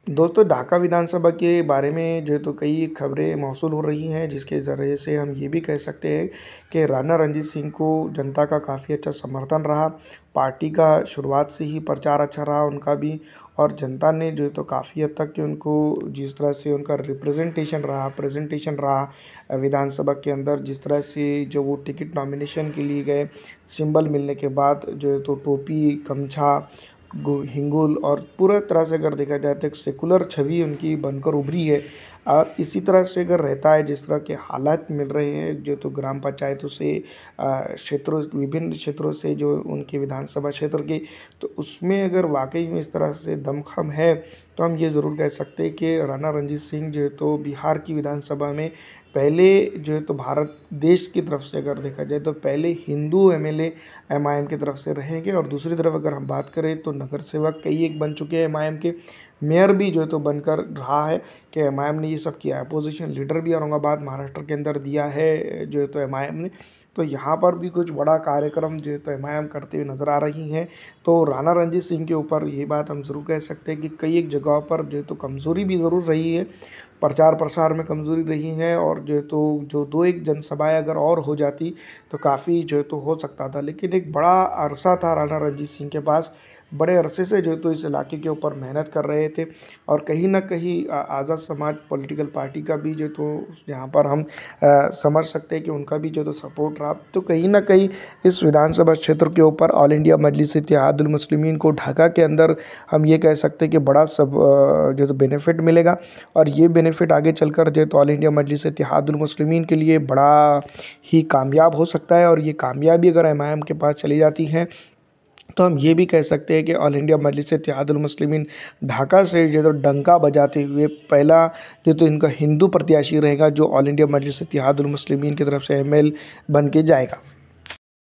दोस्तों, ढाका विधानसभा के बारे में जो है तो कई खबरें मौसूल हो रही हैं, जिसके ज़रिए से हम ये भी कह सकते हैं कि राणा रणजीत सिंह को जनता का काफ़ी अच्छा समर्थन रहा। पार्टी का शुरुआत से ही प्रचार अच्छा रहा उनका भी, और जनता ने जो है तो काफ़ी हद तक कि उनको जिस तरह से उनका रिप्रेजेंटेशन रहा, प्रेजेंटेशन रहा विधानसभा के अंदर, जिस तरह से जो वो टिकट नॉमिनेशन के लिए गए, सिंबल मिलने के बाद जो है तो टोपी, गमछा, हिंगोल और पूरा तरह से अगर देखा जाए तो एक सेकुलर छवि उनकी बनकर उभरी है। और इसी तरह से अगर रहता है, जिस तरह के हालात मिल रहे हैं जो तो ग्राम पंचायतों से क्षेत्रों, विभिन्न क्षेत्रों से जो उनके विधानसभा क्षेत्र के, तो उसमें अगर वाकई में इस तरह से दमखम है, तो हम ये ज़रूर कह सकते हैं कि राणा रणजीत सिंह जो है तो बिहार की विधानसभा में पहले जो है तो भारत देश की तरफ से अगर देखा जाए तो पहले हिंदू एमएलए एमआईएम की तरफ से रहेंगे। और दूसरी तरफ अगर हम बात करें तो नगर सेवक कई एक बन चुके हैं एमआईएम के, मेयर भी जो है तो बनकर रहा है कि एमआईएम ने ये सब किया है। अपोजिशन लीडर भी औरंगाबाद महाराष्ट्र के अंदर दिया है जो है तो एमआईएम ने। तो यहाँ पर भी कुछ बड़ा कार्यक्रम जो है तो एमआईएम करते हुए नज़र आ रही हैं। तो राणा रणजीत सिंह के ऊपर ये बात हम ज़रूर कह सकते हैं कि कई एक जगहों पर जो है तो कमज़ोरी भी ज़रूर रही है, प्रचार प्रसार में कमज़ोरी रही है, और जो है तो जो दो एक जनसभाएं अगर और हो जाती तो काफ़ी जो है तो हो सकता था। लेकिन एक बड़ा अरसा था राणा रणजीत सिंह के पास, बड़े अरसे से जो है तो इस इलाके के ऊपर मेहनत कर रहे थे। और कहीं न कहीं आज़ाद समाज पॉलिटिकल पार्टी का भी जो तो यहाँ पर हम समझ सकते हैं कि उनका भी जो तो सपोर्ट रहा। तो कहीं न कहीं इस विधानसभा क्षेत्र के ऊपर ऑल इंडिया मजलिस इत्तेहादुल मुस्लिमीन को ढाका के अंदर हम ये कह सकते हैं कि बड़ा सब जो तो बेनिफिट मिलेगा। और ये बेनिफिट आगे चलकर जो तो ऑल इंडिया मजलिस इत्तेहादुल मुस्लिमीन के लिए बड़ा ही कामयाब हो सकता है। और ये कामयाबी अगर एमआईएम के पास चली जाती है, तो हम ये भी कह सकते हैं कि ऑल इंडिया मजलिस इत्तेहादुल मुस्लिमीन ढाका से जो तो डंका बजाते हुए पहला जो तो इनका हिंदू प्रत्याशी रहेगा, जो ऑल इंडिया मजलिस इत्तेहादुल मुस्लिमीन की तरफ से एमएल बन के जाएगा।